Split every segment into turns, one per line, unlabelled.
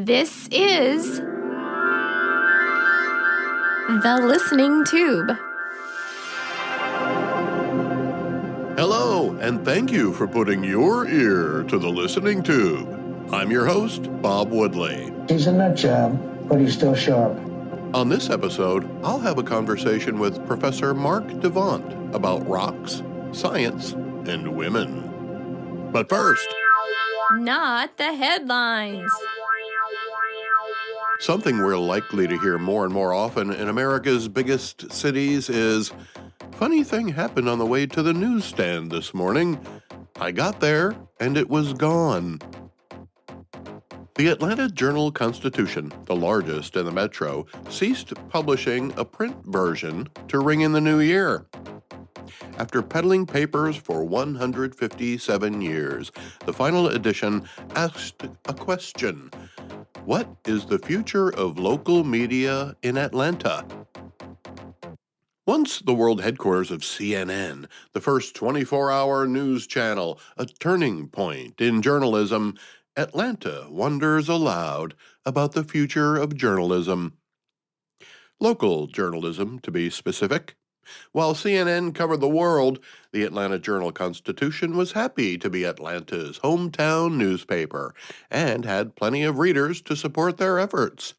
This is The Listening Tube.
Hello, and thank you for putting your ear to the Listening Tube. I'm your host, Bob Woodley.
He's a nut job, but he's still sharp.
On this episode, I'll have a conversation with Professor Marc Defant about rocks, science, and women. But first,
Not the headlines.
something we're likely to hear more and more often in America's biggest cities is, "Funny thing happened on the way to the newsstand this morning. I got there, and it was gone." The Atlanta Journal-Constitution, the largest in the metro, ceased publishing a print version to ring in the new year. After peddling papers for 157 years, the final edition asked a question: what is the future of local media in Atlanta? Once the world headquarters of CNN, the first 24-hour news channel, a turning point in journalism, Atlanta wonders aloud about the future of journalism. Local journalism, to be specific. While CNN covered the world, the Atlanta Journal-Constitution was happy to be Atlanta's hometown newspaper and had plenty of readers to support their efforts.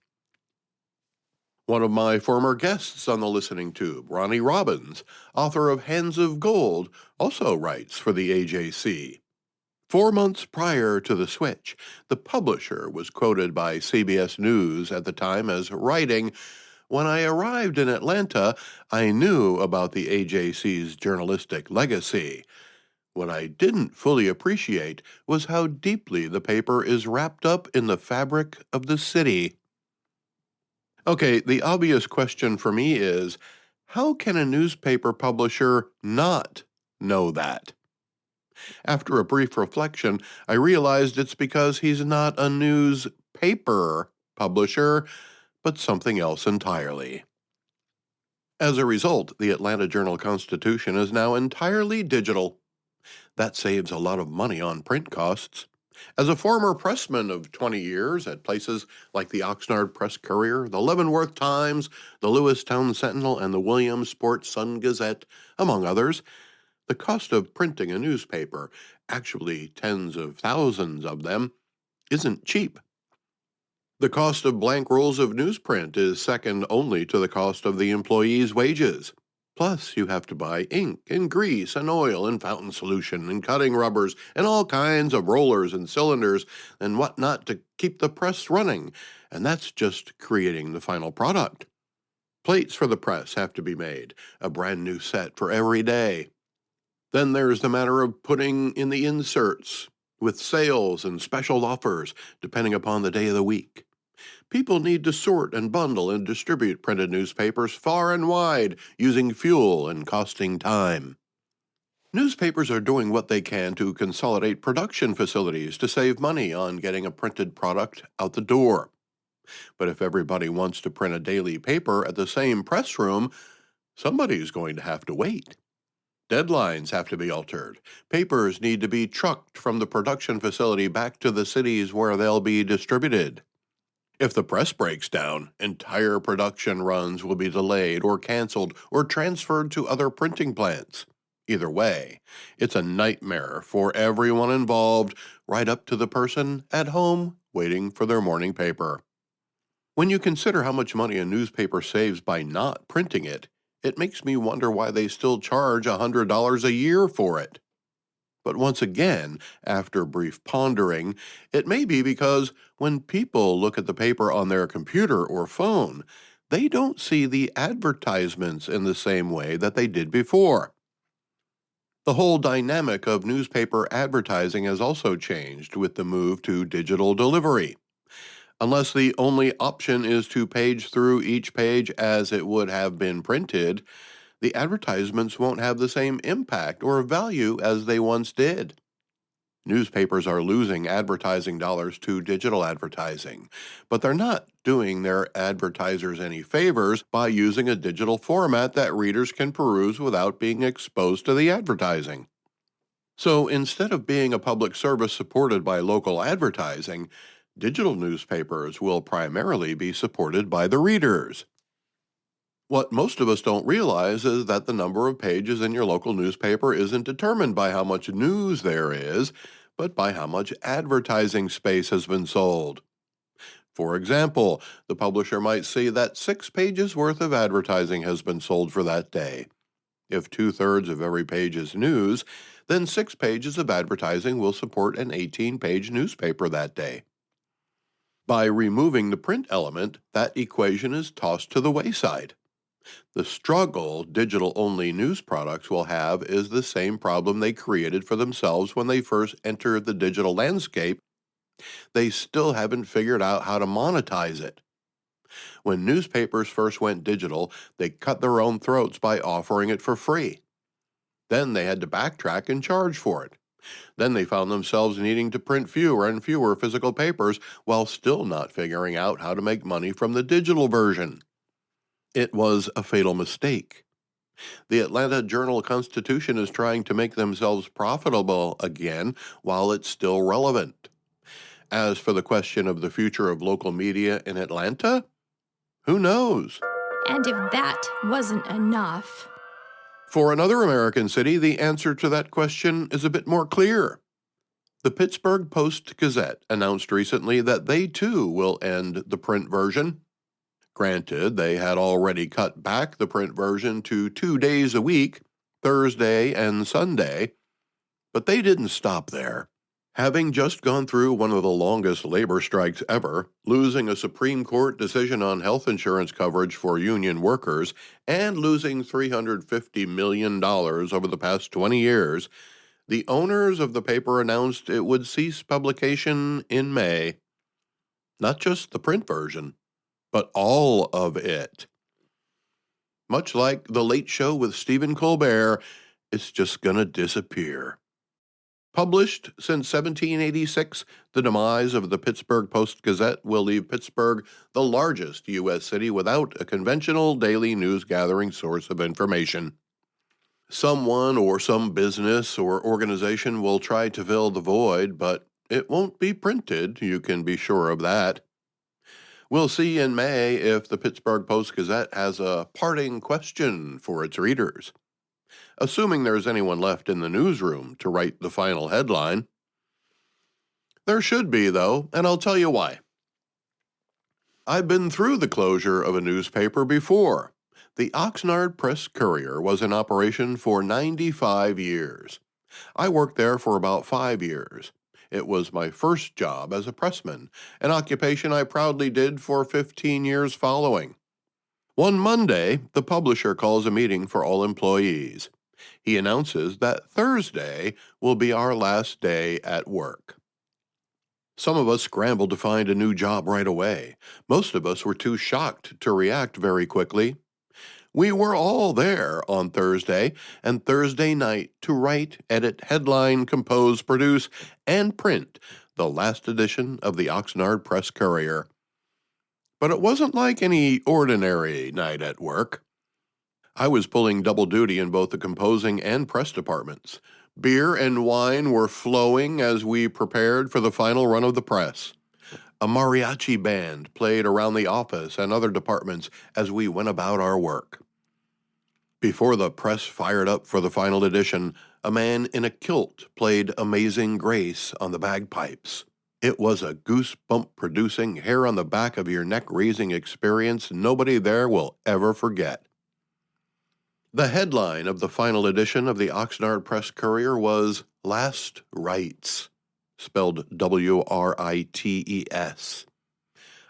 One of my former guests on the Listening Tube, Ronnie Robbins, author of Hands of Gold, also writes for the AJC. 4 months prior to the switch, the publisher was quoted by CBS News at the time as writing, "When I arrived in Atlanta, I knew about the AJC's journalistic legacy. What I didn't fully appreciate was how deeply the paper is wrapped up in the fabric of the city." Okay, the obvious question for me is, how can a newspaper publisher not know that? After a brief reflection, I realized it's because he's not a newspaper publisher, but something else entirely. As a result, the Atlanta Journal-Constitution is now entirely digital. That saves a lot of money on print costs. As a former pressman of 20 years at places like the Oxnard Press-Courier, the Leavenworth Times, the Lewistown Sentinel, and the Williamsport Sun-Gazette, among others, the cost of printing a newspaper, actually tens of thousands of them, isn't cheap. The cost of blank rolls of newsprint is second only to the cost of the employee's wages. Plus, you have to buy ink and grease and oil and fountain solution and cutting rubbers and all kinds of rollers and cylinders and whatnot to keep the press running, and that's just creating the final product. Plates for the press have to be made, a brand new set for every day. Then there's the matter of putting in the inserts, with sales and special offers, depending upon the day of the week. People need to sort and bundle and distribute printed newspapers far and wide, using fuel and costing time. Newspapers are doing what they can to consolidate production facilities to save money on getting a printed product out the door. But if everybody wants to print a daily paper at the same press room, somebody's going to have to wait. Deadlines have to be altered. Papers need to be trucked from the production facility back to the cities where they'll be distributed. If the press breaks down, entire production runs will be delayed or canceled or transferred to other printing plants. Either way, it's a nightmare for everyone involved, right up to the person at home waiting for their morning paper. When you consider how much money a newspaper saves by not printing it, it makes me wonder why they still charge $100 a year for it. But once again, after brief pondering, it may be because when people look at the paper on their computer or phone, they don't see the advertisements in the same way that they did before. The whole dynamic of newspaper advertising has also changed with the move to digital delivery. Unless the only option is to page through each page as it would have been printed, the advertisements won't have the same impact or value as they once did. Newspapers are losing advertising dollars to digital advertising, but they're not doing their advertisers any favors by using a digital format that readers can peruse without being exposed to the advertising. So instead of being a public service supported by local advertising, Digital newspapers will primarily be supported by the readers. What most of us don't realize is that the number of pages in your local newspaper isn't determined by how much news there is, but by how much advertising space has been sold. For example, the publisher might see that 6 pages worth of advertising has been sold for that day. If 2/3 of every page is news, then 6 pages of advertising will support an 18-page newspaper that day. By removing the print element, that equation is tossed to the wayside. The struggle digital-only news products will have is the same problem they created for themselves when they first entered the digital landscape. They still haven't figured out how to monetize it. When newspapers first went digital, they cut their own throats by offering it for free. Then they had to backtrack and charge for it. Then they found themselves needing to print fewer and fewer physical papers while still not figuring out how to make money from the digital version. It was a fatal mistake. The Atlanta Journal-Constitution is trying to make themselves profitable again while it's still relevant. As for the question of the future of local media in Atlanta, who knows?
And if that wasn't enough,
For another American city, the answer to that question is a bit more clear. The Pittsburgh Post-Gazette announced recently that they too will end the print version. Granted, they had already cut back the print version to 2 days a week, Thursday and Sunday, but they didn't stop there. Having just gone through one of the longest labor strikes ever, losing a Supreme Court decision on health insurance coverage for union workers, and losing $350 million over the past 20 years, the owners of the paper announced it would cease publication in May. Not just the print version, but all of it. Much like The Late Show with Stephen Colbert, it's just gonna disappear. Published since 1786, The Demise of the Pittsburgh Post-Gazette will leave Pittsburgh the largest U.S. city without a conventional daily news-gathering source of information. Someone or some business or organization will try to fill the void, but it won't be printed, you can be sure of that. We'll see in May if the Pittsburgh Post-Gazette has a parting question for its readers. Assuming there's anyone left in the newsroom to write the final headline. There should be, though, and I'll tell you why. I've been through the closure of a newspaper before. The Oxnard Press Courier was in operation for 95 years. I worked there for about 5 years. It was my first job as a pressman, an occupation I proudly did for 15 years following. One Monday, the publisher calls a meeting for all employees. He announces that Thursday will be our last day at work. Some of us scrambled to find a new job right away. Most of us were too shocked to react very quickly. We were all there on Thursday and Thursday night to write, edit, headline, compose, produce, and print the last edition of the Oxnard Press Courier. But it wasn't like any ordinary night at work. I was pulling double duty in both the composing and press departments. Beer and wine were flowing as we prepared for the final run of the press. A mariachi band played around the office and other departments as we went about our work. Before the press fired up for the final edition, a man in a kilt played Amazing Grace on the bagpipes. It was a goosebump-producing, hair-on-the-back-of-your-neck-raising experience nobody there will ever forget. The headline of the final edition of the Oxnard Press Courier was Last Rites, spelled W-R-I-T-E-S.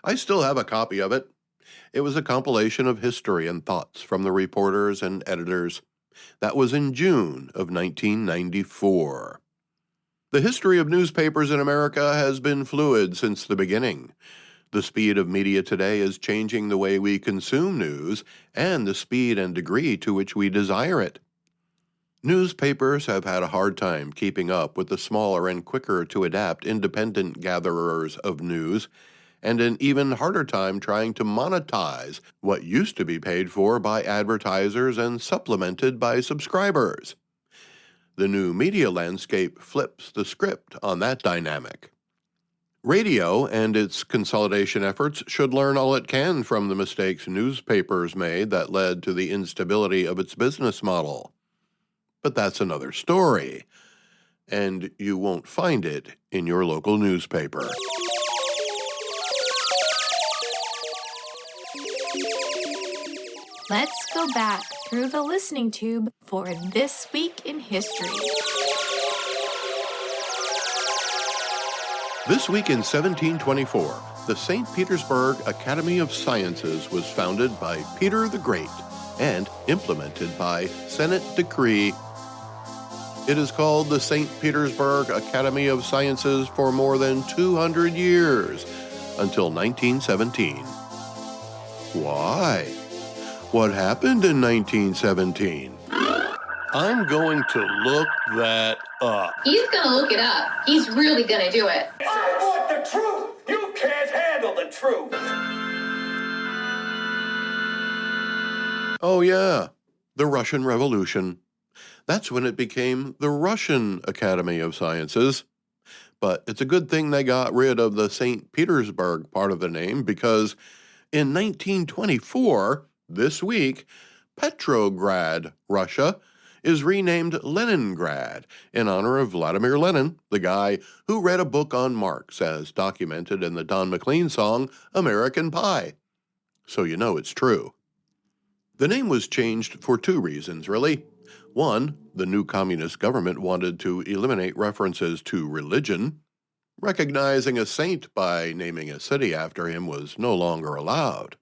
I still have a copy of it. It was a compilation of history and thoughts from the reporters and editors. That was in June of 1994. The history of newspapers in America has been fluid since the beginning. The speed of media today is changing the way we consume news and the speed and degree to which we desire it. Newspapers have had a hard time keeping up with the smaller and quicker to adapt independent gatherers of news, and an even harder time trying to monetize what used to be paid for by advertisers and supplemented by subscribers. The new media landscape flips the script on that dynamic. Radio and its consolidation efforts should learn all it can from the mistakes newspapers made that led to the instability of its business model. But that's another story, and you won't find it in your local newspaper.
Let's go back through the listening tube for This Week in History.
This week in 1724, the St. Petersburg Academy of Sciences was founded by Peter the Great and implemented by Senate decree. It is called the St. Petersburg Academy of Sciences for more than 200 years, until 1917. Why? What happened in 1917? I'm going to look that up.
He's gonna look it up. He's really gonna do it.
I want the truth! You can't handle the truth!
Oh yeah, the Russian Revolution. That's when it became the Russian Academy of Sciences. But it's a good thing they got rid of the St. Petersburg part of the name, because in 1924, this week, Petrograd, Russia, is renamed Leningrad in honor of Vladimir Lenin, the guy who read a book on Marx, as documented in the Don McLean song American Pie. So you know it's true. The name was changed for two reasons, really. One, the new communist government wanted to eliminate references to religion. Recognizing a saint by naming a city after him was no longer allowed.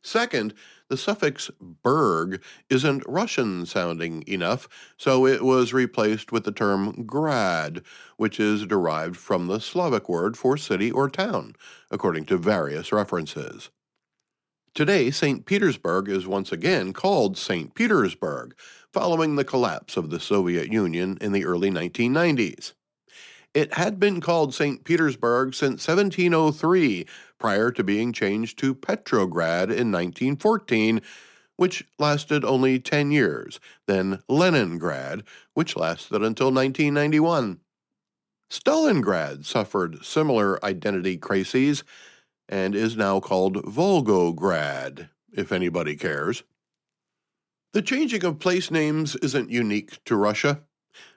Second, the suffix "berg" isn't Russian-sounding enough, so it was replaced with the term "grad," which is derived from the Slavic word for city or town, according to various references. Today, St. Petersburg is once again called St. Petersburg, following the collapse of the Soviet Union in the early 1990s. It had been called St. Petersburg since 1703, prior to being changed to Petrograd in 1914, which lasted only 10 years, then Leningrad, which lasted until 1991. Stalingrad suffered similar identity crises and is now called Volgograd, if anybody cares. The changing of place names isn't unique to Russia.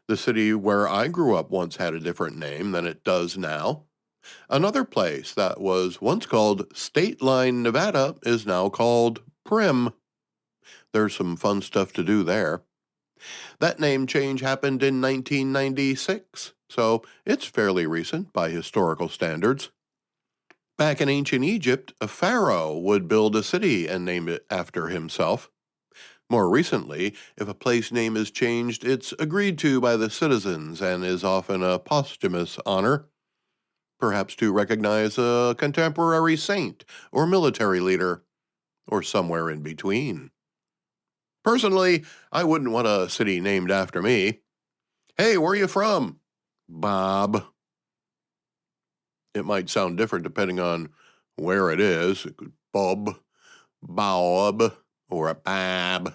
The city where I grew up once had a different name than it does now. Another place that was once called State Line, Nevada, is now called Primm. There's some fun stuff to do there. That name change happened in 1996, so it's fairly recent by historical standards. Back in ancient Egypt, a pharaoh would build a city and name it after himself. More recently, if a place name is changed, it's agreed to by the citizens and is often a posthumous honor, perhaps to recognize a contemporary saint or military leader, or somewhere in between. Personally, I wouldn't want a city named after me. Hey, where are you from? Bob. It might sound different depending on where it is. It could Bob, Bob, or a Bab.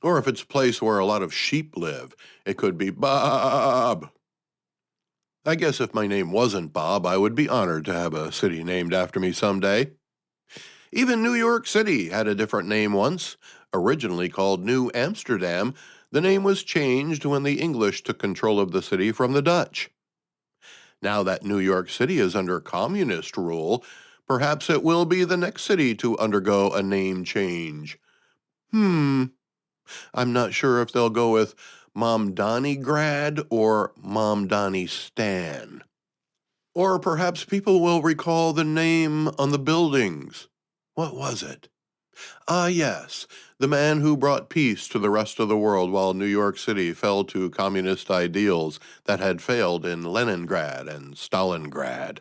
Or if it's a place where a lot of sheep live, it could be Bob. I guess if my name wasn't Bob, I would be honored to have a city named after me someday. Even New York City had a different name once. Originally called New Amsterdam, the name was changed when the English took control of the city from the Dutch. Now that New York City is under communist rule, perhaps it will be the next city to undergo a name change. I'm not sure if they'll go with Momdani-grad or Momdani-stan. Or perhaps people will recall the name on the buildings. What was it? Ah, yes, the man who brought peace to the rest of the world while New York City fell to communist ideals that had failed in Leningrad and Stalingrad.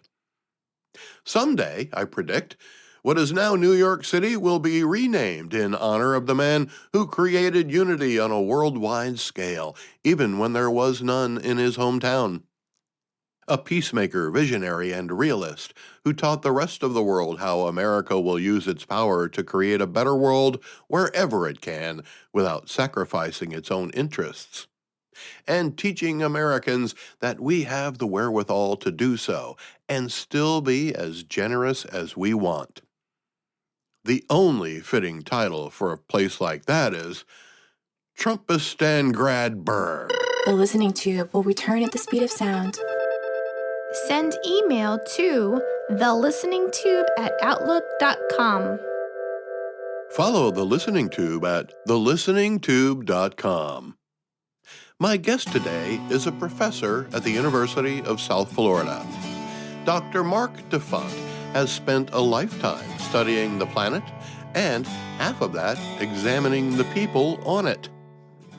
Someday, I predict, what is now New York City will be renamed in honor of the man who created unity on a worldwide scale, even when there was none in his hometown. A peacemaker, visionary, and realist who taught the rest of the world how America will use its power to create a better world wherever it can without sacrificing its own interests. and teaching Americans that we have the wherewithal to do so and still be as generous as we want. The only fitting title for a place like that is Trumpistan-Grad-Berg.
The Listening Tube will return at the speed of sound.
Send email to thelisteningtube@outlook.com.
Follow The Listening Tube at thelisteningtube.com. My guest today is a professor at the University of South Florida. Dr. Marc Defant has spent a lifetime studying the planet and half of that examining the people on it.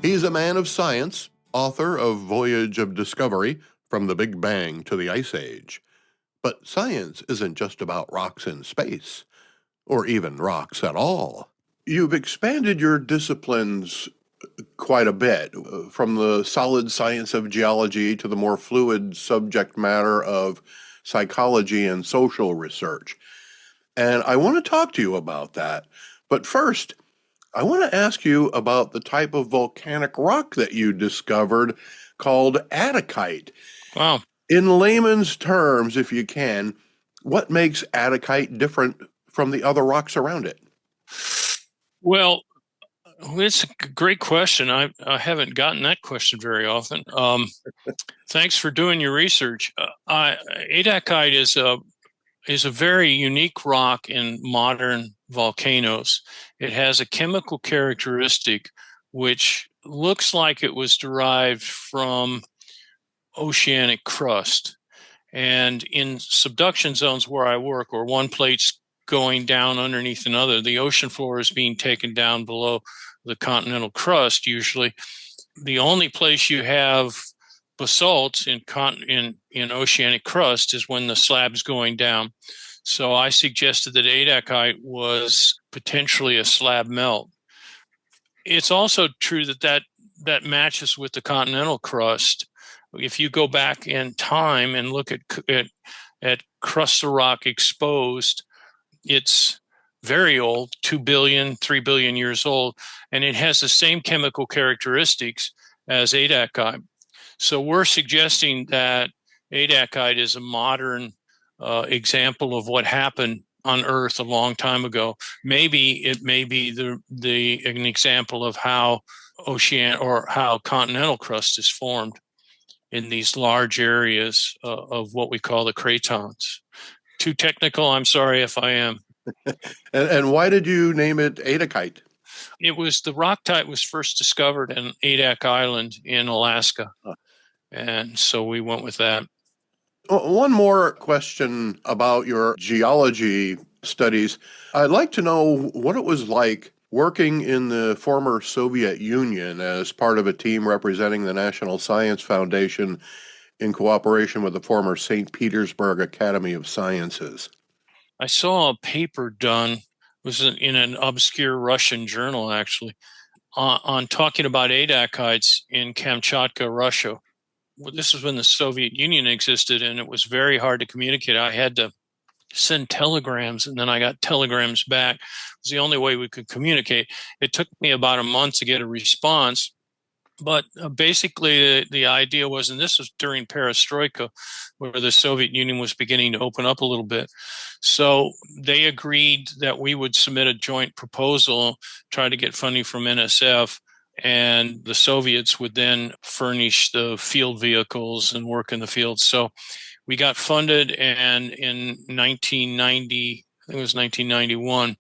He's a man of science, author of Voyage of Discovery, From the Big Bang to the Ice Age. But science isn't just about rocks in space, or even rocks at all. You've expanded your disciplines quite a bit, from the solid science of geology to the more fluid subject matter of psychology and social research. And I want to talk to you about that. But first, I want to ask you about the type of volcanic rock that you discovered called adachite.
Wow.
In layman's terms, if you can, what makes adachite different from the other rocks around it?
Well, it's a great question. I haven't gotten that question very often. Thanks for doing your research. Adachite is a very unique rock in modern volcanoes. It has a chemical characteristic which looks like it was derived from oceanic crust. And in subduction zones where I work, or one plate's going down underneath another, the ocean floor is being taken down below the continental crust usually. The only place you have basalt in oceanic crust is when the slab's going down. So I suggested that adachite was potentially a slab melt. It's also true that matches with the continental crust. If you go back in time and look at crust of rock exposed, it's very old, 2 billion, 3 billion years old, and it has the same chemical characteristics as adachite. So we're suggesting that adachite is a modern example of what happened on Earth a long time ago. Maybe it may be an example of how how continental crust is formed in these large areas of what we call the cratons. Too technical? I'm sorry if I am.
And why did you name it adachite?
The rock type was first discovered in Adak Island in Alaska. And so we went with that.
One more question about your geology studies. I'd like to know what it was like working in the former Soviet Union as part of a team representing the National Science Foundation in cooperation with the former St. Petersburg Academy of Sciences.
I saw a paper done, it was in an obscure Russian journal actually, on talking about adachites in Kamchatka, Russia. Well, this was when the Soviet Union existed, and it was very hard to communicate. I had to send telegrams, and then I got telegrams back. It was the only way we could communicate. It took me about a month to get a response. But basically, the idea was, and this was during Perestroika, where the Soviet Union was beginning to open up a little bit. So they agreed that we would submit a joint proposal, try to get funding from NSF, and the Soviets would then furnish the field vehicles and work in the field. So we got funded, and in 1990, I think it was 1991,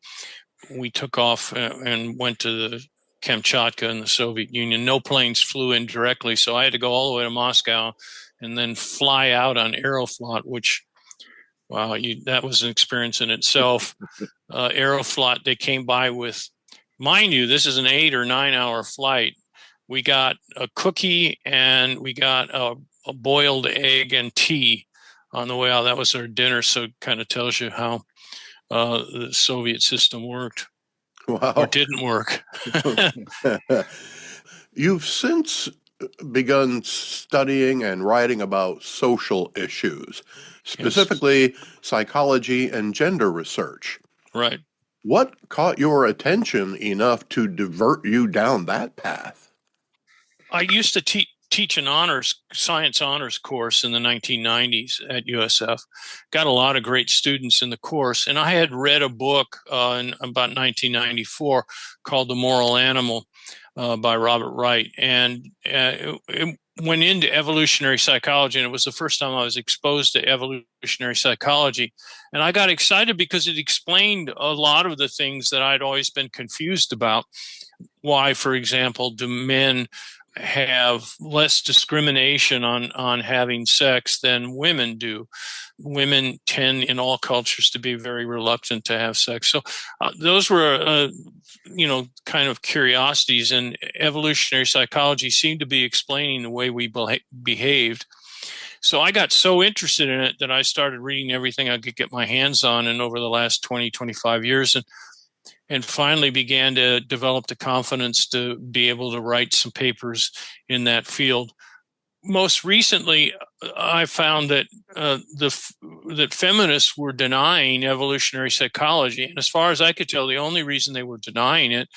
we took off and went to the Kamchatka in the Soviet Union. No planes flew in directly, so I had to go all the way to Moscow and then fly out on Aeroflot, which, wow, that was an experience in itself. Aeroflot, they came by with, mind you, this is an 8 or 9 hour flight. We got a cookie and we got a boiled egg and tea on the way out. That was our dinner, so it kind of tells you how the Soviet system worked.
Wow.
Or didn't work.
You've since begun studying and writing about social issues, specifically psychology and gender research.
Right.
What caught your attention enough to divert you down that path?
I used to teach. teach an science honors course in the 1990s at USF. Got a lot of great students in the course. And I had read a book in about 1994 called The Moral Animal by Robert Wright. And it went into evolutionary psychology, and it was the first time I was exposed to evolutionary psychology. And I got excited because it explained a lot of the things that I'd always been confused about. Why, for example, do men have less discrimination on having sex than women do? Women tend in all cultures to be very reluctant to have sex. So those were, kind of curiosities, and evolutionary psychology seemed to be explaining the way we behaved. So I got so interested in it that I started reading everything I could get my hands on, and over the last 20, 25 years, and finally began to develop the confidence to be able to write some papers in that field. Most recently, I found that that feminists were denying evolutionary psychology. And as far as I could tell, the only reason they were denying it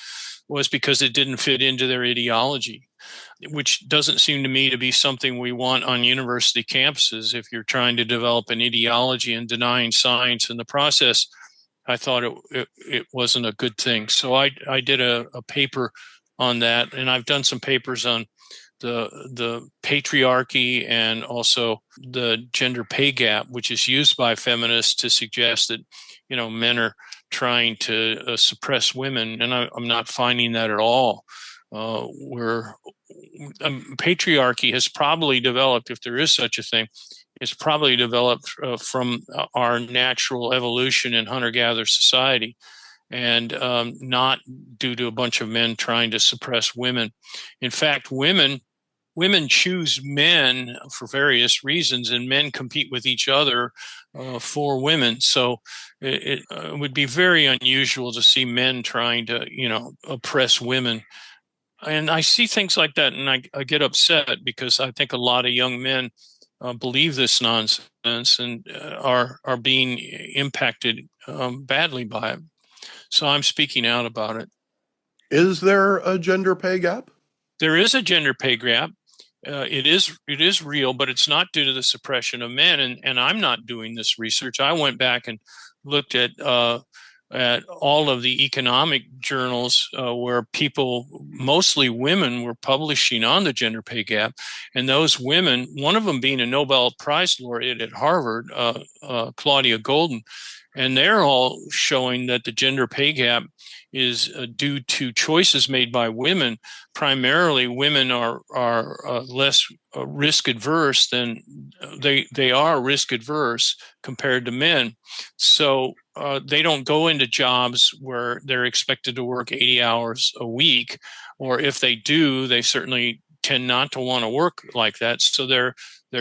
was because it didn't fit into their ideology, which doesn't seem to me to be something we want on university campuses. If you're trying to develop an ideology and denying science in the process, I thought it wasn't a good thing. So I did a paper on that, and I've done some papers on the patriarchy and also the gender pay gap, which is used by feminists to suggest that, men are trying to suppress women. And I'm not finding that at all. Patriarchy has probably developed, if there is such a thing, it's probably developed from our natural evolution in hunter-gatherer society, and not due to a bunch of men trying to suppress women. In fact, women choose men for various reasons, and men compete with each other for women. So it would be very unusual to see men trying to, oppress women. And I see things like that, and I get upset because I think a lot of young men believe this nonsense and are being impacted badly by it. So I'm speaking out about it.
Is there a gender pay gap?
There is a gender pay gap. It is real, but it's not due to the suppression of men. And I'm not doing this research. I went back and looked at all of the economic journals where people, mostly women, were publishing on the gender pay gap. And those women, one of them being a Nobel Prize laureate at Harvard, Claudia Golden, and they're all showing that the gender pay gap is due to choices made by women. Primarily, women are less risk adverse than they are risk adverse compared to men. So they don't go into jobs where they're expected to work 80 hours a week, or if they do, they certainly tend not to want to work like that. So their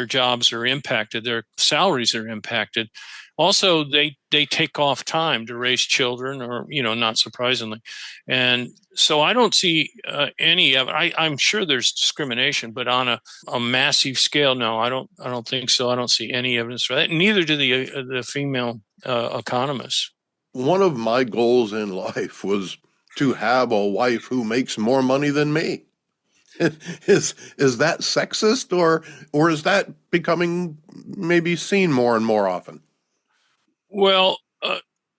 jobs are impacted, their salaries are impacted. Also, they take off time to raise children, or, not surprisingly. And so I don't see any of it. I'm sure there's discrimination, but on a massive scale, no, I don't think so. I don't see any evidence for that. Neither do the female economists.
One of my goals in life was to have a wife who makes more money than me. Is that sexist, or is that becoming maybe seen more and more often?
Well,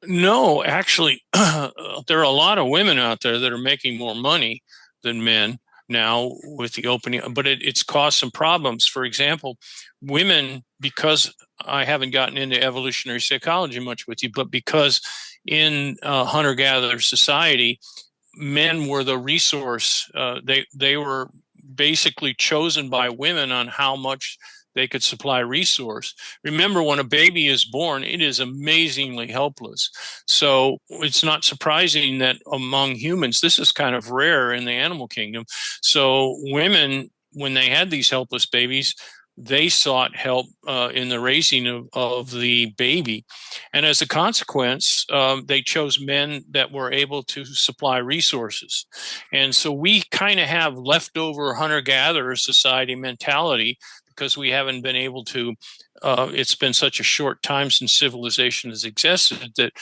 no, actually, there are a lot of women out there that are making more money than men now with the opening, but it's caused some problems. For example, women, because I haven't gotten into evolutionary psychology much with you, but because in hunter-gatherer society, men were the resource. They were basically chosen by women on how much they could supply resource. Remember, when a baby is born, it is amazingly helpless. So it's not surprising that among humans, this is kind of rare in the animal kingdom. So women, when they had these helpless babies, they sought help in the raising of the baby. And as a consequence, they chose men that were able to supply resources. And so we kind of have leftover hunter-gatherer society mentality, because we haven't been able to, it's been such a short time since civilization has existed that,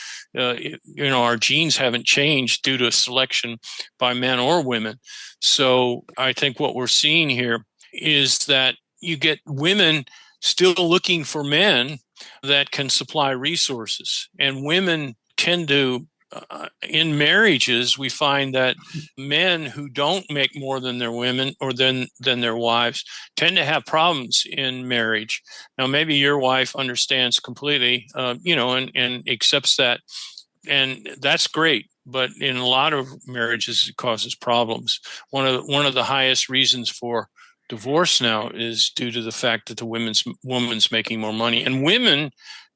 our genes haven't changed due to selection by men or women. So I think what we're seeing here is that you get women still looking for men that can supply resources. And women tend to, in marriages, we find that men who don't make more than their women or than their wives tend to have problems in marriage. Now, maybe your wife understands completely, and accepts that. And that's great. But in a lot of marriages, it causes problems. One of the highest reasons for divorce now is due to the fact that the woman's making more money. And women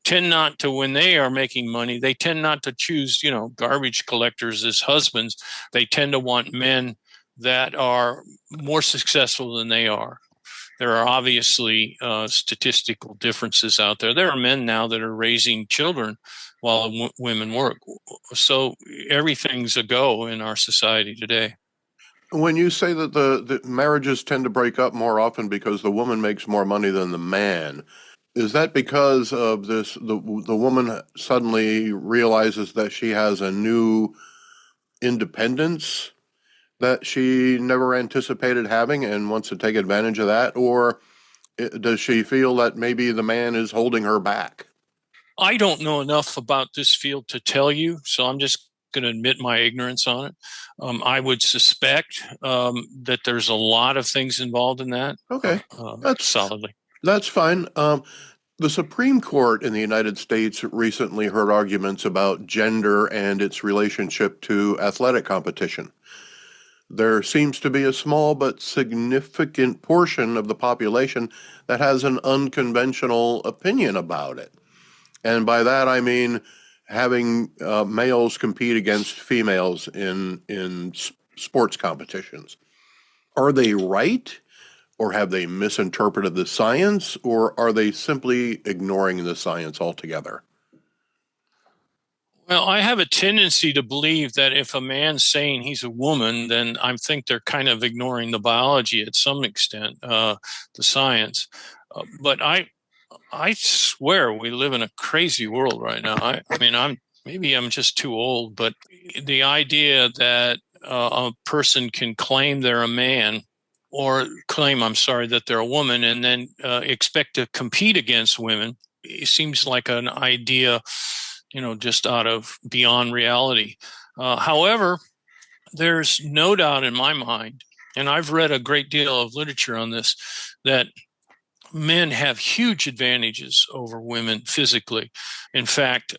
tend not to, when they are making money, they tend not to choose, garbage collectors as husbands. They tend to want men that are more successful than they are. There are obviously statistical differences out there. There are men now that are raising children while women work. So everything's a go in our society today.
When you say that the marriages tend to break up more often because the woman makes more money than the man, is that because of this? The woman suddenly realizes that she has a new independence that she never anticipated having and wants to take advantage of that? Or does she feel that maybe the man is holding her back?
I don't know enough about this field to tell you, so I'm just going to admit my ignorance on it. I would suspect that there's a lot of things involved in that.
Okay,
solidly.
That's fine. The Supreme Court in the United States recently heard arguments about gender and its relationship to athletic competition. There seems to be a small but significant portion of the population that has an unconventional opinion about it. And by that, I mean having males compete against females in sports competitions. Are they right? Or have they misinterpreted the science? Or are they simply ignoring the science altogether?
Well, I have a tendency to believe that if a man's saying he's a woman, then I think they're kind of ignoring the biology at some extent, the science. But I swear we live in a crazy world right now. I mean, I'm just too old, but the idea that a person can claim they're a man or claim, that they're a woman and then expect to compete against women, it seems like an idea, just out of beyond reality. However, there's no doubt in my mind, and I've read a great deal of literature on this, that men have huge advantages over women physically. In fact,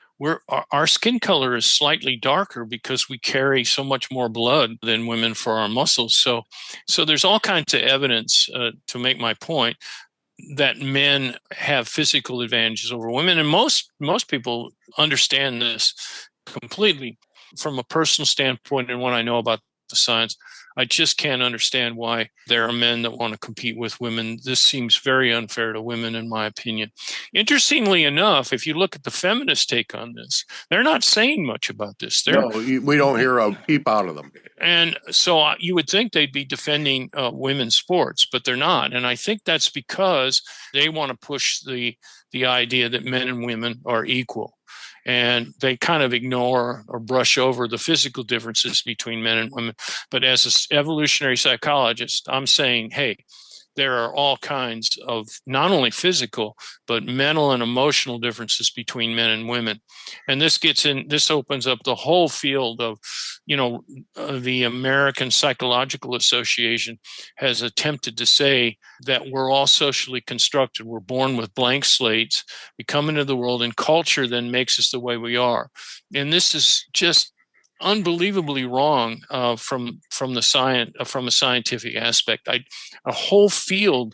our skin color is slightly darker because we carry so much more blood than women for our muscles. So there's all kinds of evidence to make my point that men have physical advantages over women, and most people understand this completely. From a personal standpoint and what I know about the science, I just can't understand why there are men that want to compete with women. This seems very unfair to women, in my opinion. Interestingly enough, if you look at the feminist take on this, they're not saying much about this.
No, we don't hear a peep out of them.
And so you would think they'd be defending women's sports, but they're not. And I think that's because they want to push the idea that men and women are equal. And they kind of ignore or brush over the physical differences between men and women. But as an evolutionary psychologist, I'm saying, hey, there are all kinds of not only physical, but mental and emotional differences between men and women. And this opens up the whole field of, the American Psychological Association has attempted to say that we're all socially constructed. We're born with blank slates. We come into the world, and culture then makes us the way we are. And this is just unbelievably wrong from a scientific aspect. A whole field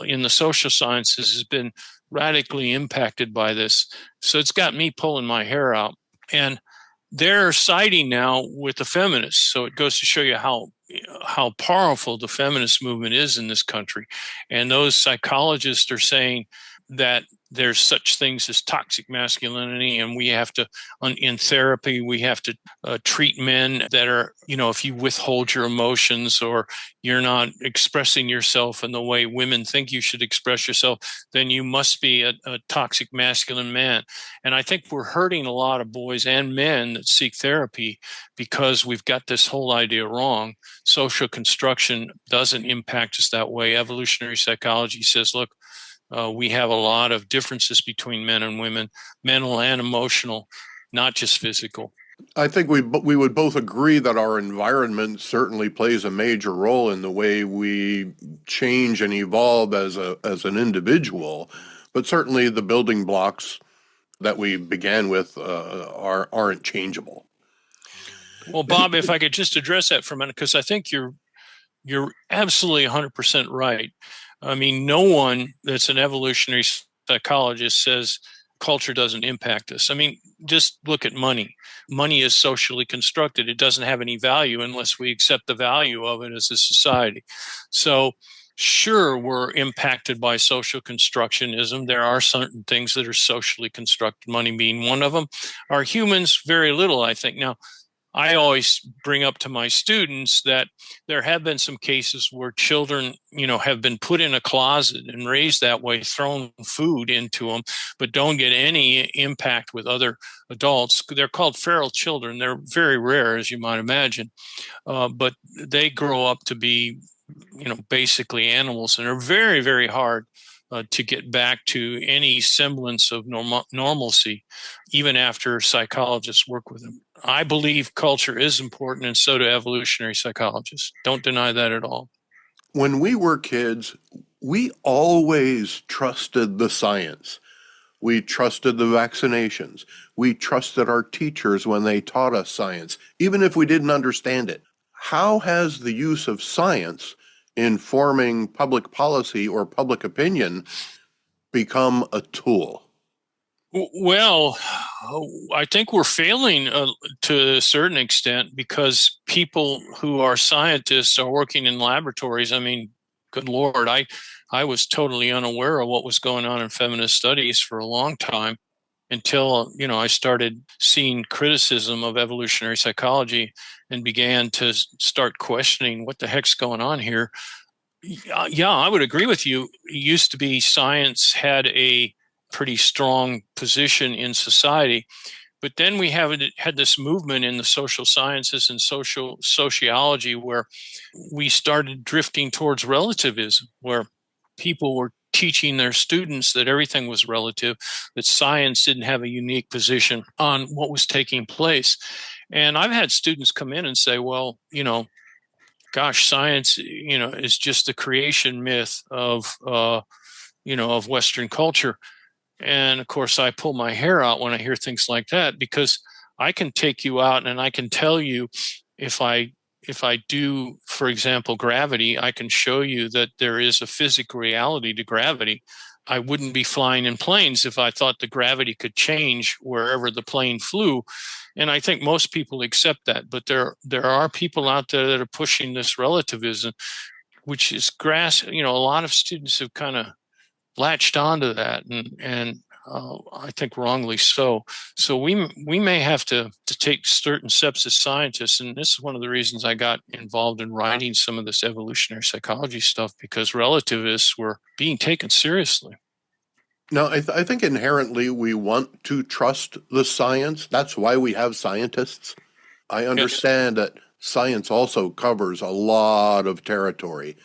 in the social sciences has been radically impacted by this. So it's got me pulling my hair out. And they're siding now with the feminists. So it goes to show you how powerful the feminist movement is in this country. And those psychologists are saying that there's such things as toxic masculinity, and we have to, in therapy, we have to treat men that are, if you withhold your emotions or you're not expressing yourself in the way women think you should express yourself, then you must be a toxic masculine man. And I think we're hurting a lot of boys and men that seek therapy because we've got this whole idea wrong. Social construction doesn't impact us that way. Evolutionary psychology says, look, we have a lot of differences between men and women, mental and emotional, not just physical.
I think we would both agree that our environment certainly plays a major role in the way we change and evolve as an individual, but certainly the building blocks that we began with aren't changeable.
Well, Bob, if I could just address that for a minute, because I think you're absolutely 100% right. I mean, no one that's an evolutionary psychologist says culture doesn't impact us. I mean, just look at money. Money is socially constructed. It doesn't have any value unless we accept the value of it as a society. So sure, we're impacted by social constructionism. There are certain things that are socially constructed, money being one of them. Are humans very little, I think. Now, I always bring up to my students that there have been some cases where children, have been put in a closet and raised that way, thrown food into them, but don't get any impact with other adults. They're called feral children. They're very rare, as you might imagine, but they grow up to be, basically animals, and are very, very hard to get back to any semblance of normalcy, even after psychologists work with them. I believe culture is important, and so do evolutionary psychologists. Don't deny that at all.
When we were kids, we always trusted the science. We trusted the vaccinations. We trusted our teachers when they taught us science, even if we didn't understand it. How has the use of science in forming public policy or public opinion become a tool?
Well, I think we're failing to a certain extent because people who are scientists are working in laboratories. I mean, good Lord, I was totally unaware of what was going on in feminist studies for a long time until, I started seeing criticism of evolutionary psychology and began to start questioning what the heck's going on here. Yeah, I would agree with you. It used to be science had a pretty strong position in society. But then we had this movement in the social sciences and sociology where we started drifting towards relativism, where people were teaching their students that everything was relative, that science didn't have a unique position on what was taking place. And I've had students come in and say, well, gosh, science, is just the creation myth of Western culture. And of course, I pull my hair out when I hear things like that, because I can take you out and I can tell you if I do, for example, gravity, I can show you that there is a physical reality to gravity. I wouldn't be flying in planes if I thought the gravity could change wherever the plane flew. And I think most people accept that. But there are people out there that are pushing this relativism, which is a lot of students have kind of latched onto that, and I think wrongly so. So we may have to take certain steps as scientists, and this is one of the reasons I got involved in writing some of this evolutionary psychology stuff, because relativists were being taken seriously.
Now, I think inherently we want to trust the science. That's why we have scientists. I understand that science also covers a lot of territory.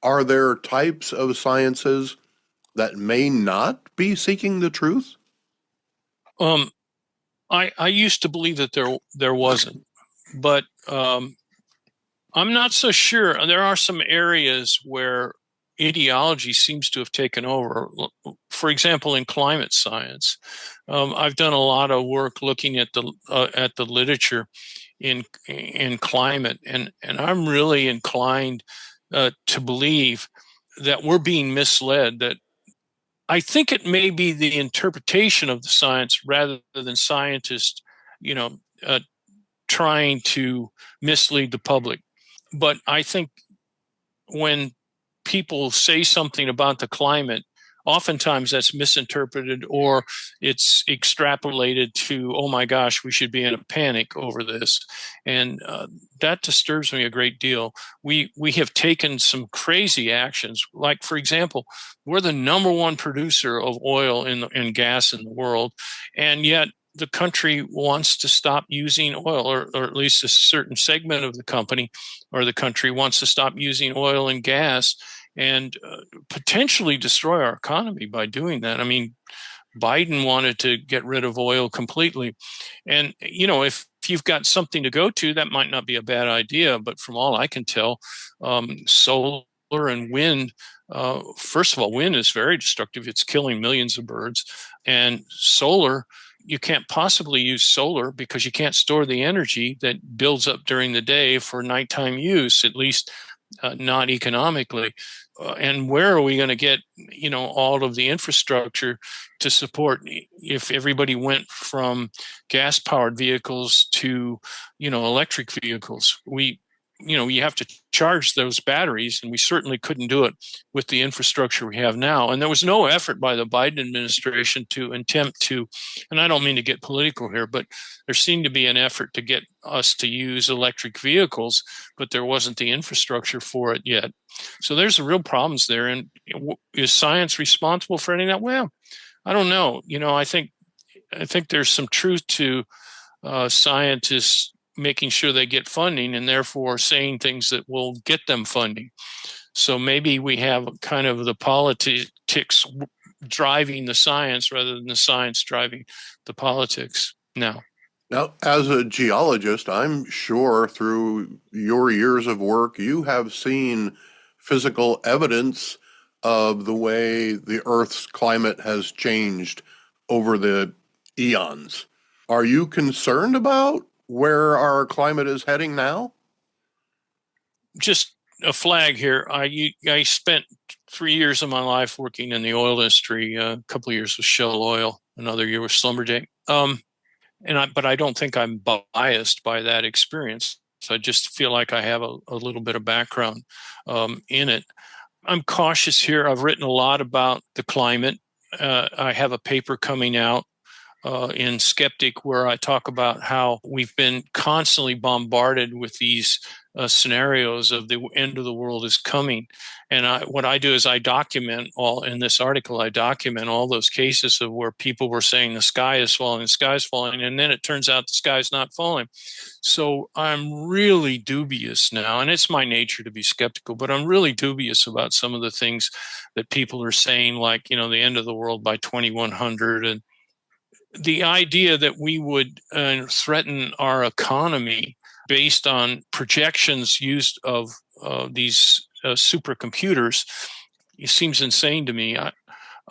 Are there types of sciences that may not be seeking the truth?
I used to believe that there wasn't, but I'm not so sure. There are some areas where ideology seems to have taken over. For example, in climate science, I've done a lot of work looking at the literature in climate, and I'm really inclined to believe that we're being misled. That I think it may be the interpretation of the science rather than scientists, trying to mislead the public. But I think when people say something about the climate, oftentimes that's misinterpreted, or it's extrapolated to, oh my gosh, we should be in a panic over this. And that disturbs me a great deal. We have taken some crazy actions. Like, for example, we're the number one producer of oil and gas in the world, and yet the country wants to stop using oil, or at least a certain segment of the company or the country wants to stop using oil and gas, and potentially destroy our economy by doing that. I mean, Biden wanted to get rid of oil completely. And, if you've got something to go to, that might not be a bad idea. But from all I can tell, solar and wind, first of all, wind is very destructive. It's killing millions of birds. And solar, you can't possibly use solar because you can't store the energy that builds up during the day for nighttime use, at least not economically. And where are we going to get, all of the infrastructure to support if everybody went from gas-powered vehicles to, electric vehicles? You have to charge those batteries, and we certainly couldn't do it with the infrastructure we have now. And there was no effort by the Biden administration to attempt to, and I don't mean to get political here, but there seemed to be an effort to get us to use electric vehicles, but there wasn't the infrastructure for it yet. So there's real problems there. And is science responsible for any of that? Well, I don't know. I think there's some truth to scientists making sure they get funding and therefore saying things that will get them funding. So maybe we have kind of the politics driving the science rather than the science driving the politics now.
Now, as a geologist, I'm sure through your years of work, you have seen physical evidence of the way the Earth's climate has changed over the eons. Are you concerned about where our climate is heading now?
Just a flag here. I spent 3 years of my life working in the oil industry, a couple of years with Shell Oil, another year with Schlumberger. But I don't think I'm biased by that experience. So I just feel like I have a little bit of background in it. I'm cautious here. I've written a lot about the climate. I have a paper coming out in Skeptic where I talk about how we've been constantly bombarded with these scenarios of the end of the world is coming. And what I do is I document in this article, I document all those cases of where people were saying the sky is falling, and then it turns out the sky's not falling. So I'm really dubious now, and it's my nature to be skeptical, but I'm really dubious about some of the things that people are saying, like, the end of the world by 2100, and the idea that we would threaten our economy based on projections used of these supercomputers, it seems insane to me.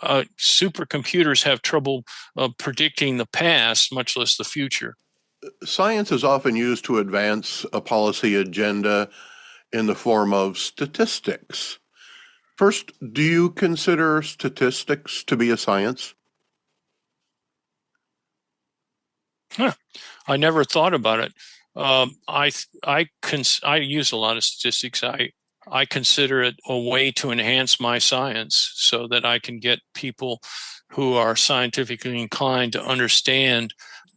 Supercomputers have trouble predicting the past, much less the future.
Science is often used to advance a policy agenda in the form of statistics. First, do you consider statistics to be a science?
I never thought about it. I use a lot of statistics. I consider it a way to enhance my science so that I can get people who are scientifically inclined to understand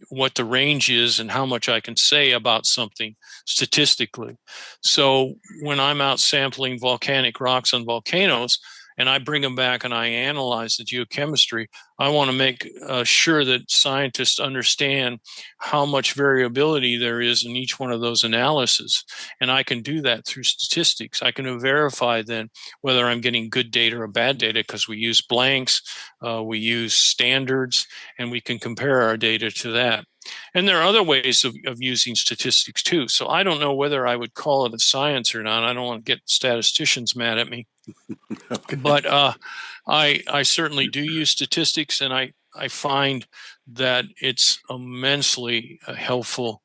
what the range is and how much I can say about something statistically. So when I'm out sampling volcanic rocks on volcanoes, and I bring them back and I analyze the geochemistry, I want to make sure that scientists understand how much variability there is in each one of those analyses. And I can do that through statistics. I can verify then whether I'm getting good data or bad data because we use blanks, we use standards, and we can compare our data to that. And there are other ways of using statistics too. So I don't know whether I would call it a science or not. I don't want to get statisticians mad at me. Okay. But I certainly do use statistics, and I find that it's immensely helpful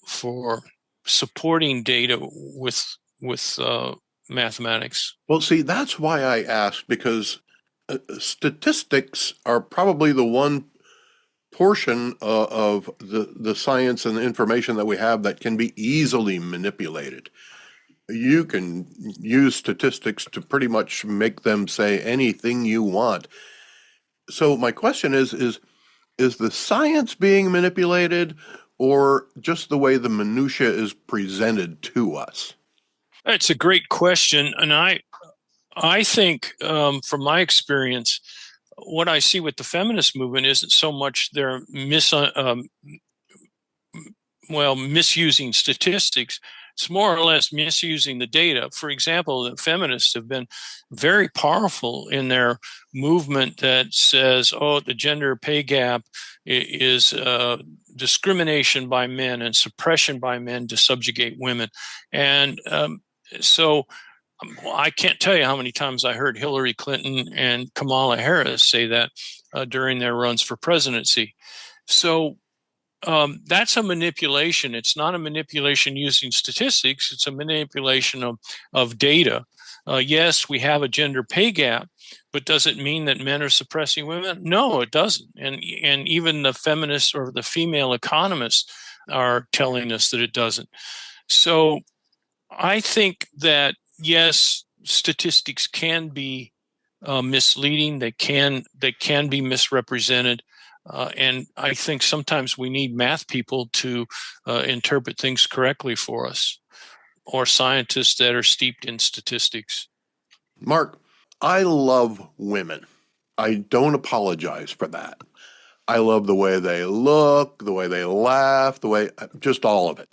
for supporting data with mathematics.
Well, see, that's why I asked, because statistics are probably the one portion of the science and the information that we have that can be easily manipulated. You can use statistics to pretty much make them say anything you want. So my question is the science being manipulated or just the way the minutia is presented to us?
It's a great question, and I think from my experience, what I see with the feminist movement isn't so much their misusing statistics. It's more or less misusing the data. For example, the feminists have been very powerful in their movement that says, oh, the gender pay gap is discrimination by men and suppression by men to subjugate women. And so I can't tell you how many times I heard Hillary Clinton and Kamala Harris say that during their runs for presidency. So that's a manipulation. It's not a manipulation using statistics. It's a manipulation of data. Yes, we have a gender pay gap, but does it mean that men are suppressing women? No, it doesn't. And even the feminists or the female economists are telling us that it doesn't. So I think that, yes, statistics can be misleading. They can be misrepresented. And I think sometimes we need math people to interpret things correctly for us, or scientists that are steeped in statistics.
Mark, I love women. I don't apologize for that. I love the way they look, the way they laugh, just all of it.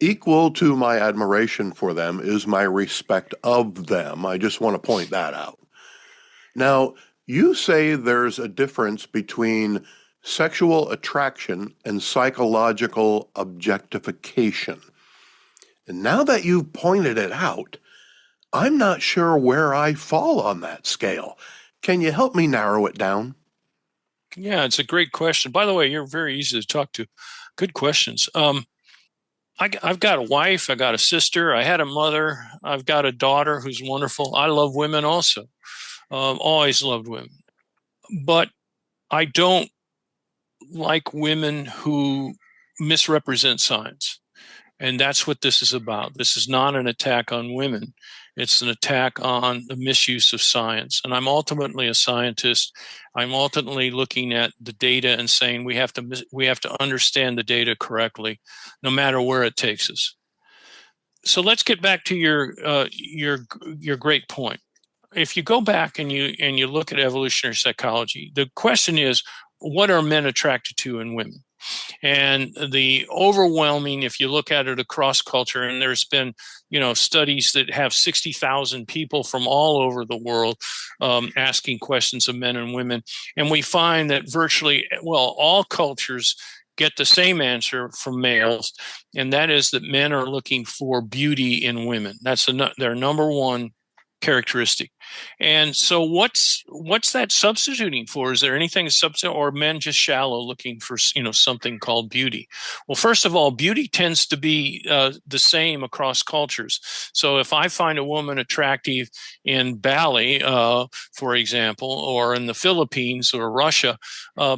Equal to my admiration for them is my respect of them. I just want to point that out. Now, you say there's a difference between sexual attraction and psychological objectification. And now that you've pointed it out, I'm not sure where I fall on that scale. Can you help me narrow it down?
Yeah, it's a great question. By the way, you're very easy to talk to. Good questions. I've got a wife. I got a sister. I had a mother. I've got a daughter who's wonderful. I love women also. Always loved women. But I don't like women who misrepresent science. And that's what this is about. This is not an attack on women. It's an attack on the misuse of science. And I'm ultimately a scientist. I'm ultimately looking at the data and saying we have to understand the data correctly, no matter where it takes us. So let's get back to your great point. If you go back and you look at evolutionary psychology, the question is, what are men attracted to in women? And the overwhelming, if you look at it across culture, and there's been, studies that have 60,000 people from all over the world asking questions of men and women. And we find that all cultures get the same answer from males. And that is that men are looking for beauty in women. That's their number one characteristic. And so what's that substituting for? Is there anything to substitute, or men just shallow looking for, something called beauty? Well, first of all, beauty tends to be the same across cultures. So if I find a woman attractive in Bali, for example, or in the Philippines or Russia,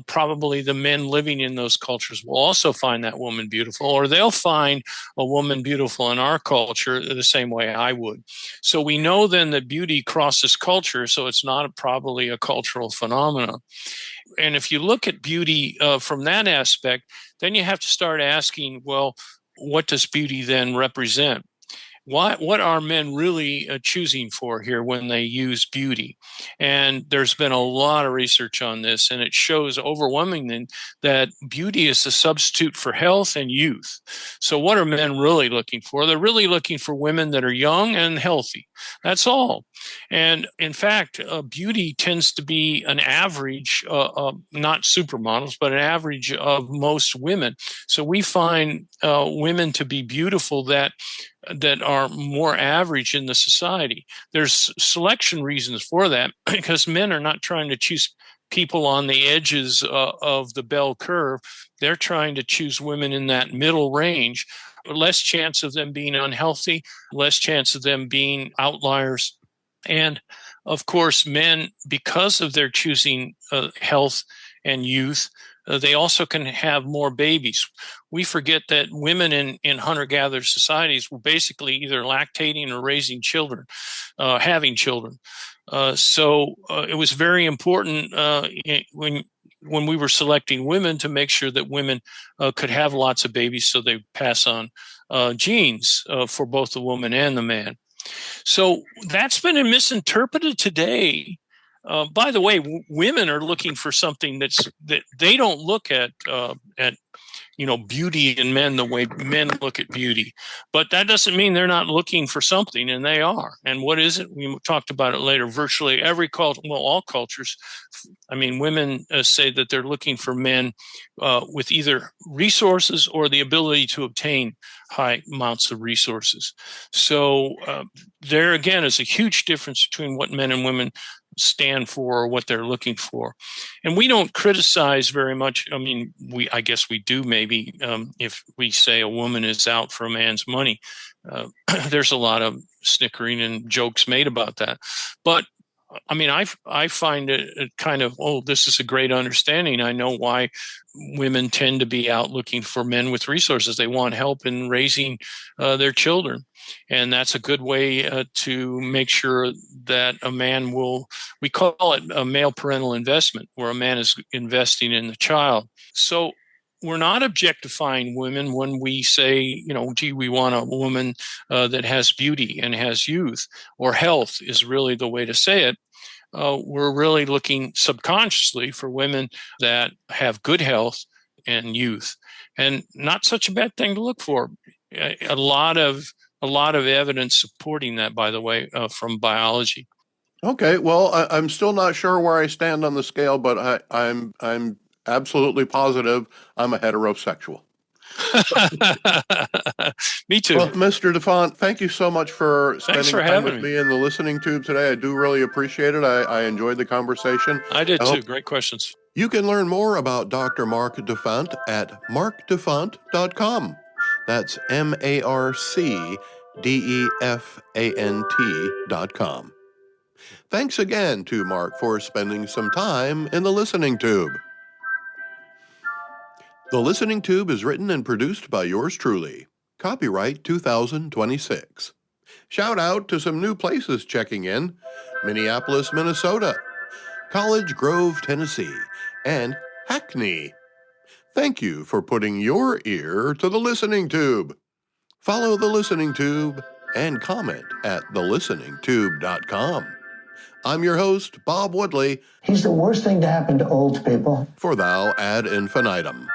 probably the men living in those cultures will also find that woman beautiful, or they'll find a woman beautiful in our culture the same way I would. So we know then that beauty crosses culture, so it's not probably a cultural phenomenon. And if you look at beauty from that aspect, then you have to start asking, well, what does beauty then represent? What are men really choosing for here when they use beauty? And there's been a lot of research on this, and it shows overwhelmingly that beauty is a substitute for health and youth. So what are men really looking for? They're really looking for women that are young and healthy. That's all. And in fact, beauty tends to be an average, not supermodels, but an average of most women. So we find women to be beautiful that are more average in the society. There's selection reasons for that, because men are not trying to choose people on the edges of the bell curve. They're trying to choose women in that middle range. Less chance of them being unhealthy, less chance of them being outliers. And of course, men, because of their choosing health and youth, they also can have more babies. We forget that women in hunter-gatherer societies were basically either lactating or raising children, having children. So it was very important when we were selecting women to make sure that women could have lots of babies so they pass on genes for both the woman and the man. So that's been misinterpreted today. By the way, women are looking for something that they don't look at beauty in men the way men look at beauty. But that doesn't mean they're not looking for something, and they are. And what is it? We talked about it later. Virtually every culture, well, all cultures, I mean, women say that they're looking for men with either resources or the ability to obtain high amounts of resources. So there, again, is a huge difference between what men and women stand for or what they're looking for. And we don't criticize very much. I mean, I guess we do maybe if we say a woman is out for a man's money. There's a lot of snickering and jokes made about that. But I mean, I find it kind of, this is a great understanding. I know why women tend to be out looking for men with resources. They want help in raising their children. And that's a good way to make sure that a man we call it a male parental investment, where a man is investing in the child. So we're not objectifying women when we say, gee, we want a woman that has beauty and has youth, or health is really the way to say it. We're really looking subconsciously for women that have good health and youth, and not such a bad thing to look for. A lot of evidence supporting that, by the way, from biology.
Okay, well, I'm still not sure where I stand on the scale, but I'm absolutely positive I'm a heterosexual.
Me too.
Well, Mr. Defant, thank you so much for spending time with
me
me in the listening tube today. I do really appreciate it. I enjoyed the conversation.
I did too. Great questions.
You can learn more about Dr. Marc Defant at marcdefant.com. That's MarcDefant.com. Thanks again to Marc for spending some time in the listening tube. The Listening Tube is written and produced by yours truly. Copyright 2026. Shout out to some new places checking in: Minneapolis, Minnesota, College Grove, Tennessee, and Hackney. Thank you for putting your ear to the Listening Tube. Follow the Listening Tube and comment at thelisteningtube.com. I'm your host, Bob Woodley.
He's the worst thing to happen to old people.
For thou ad infinitum.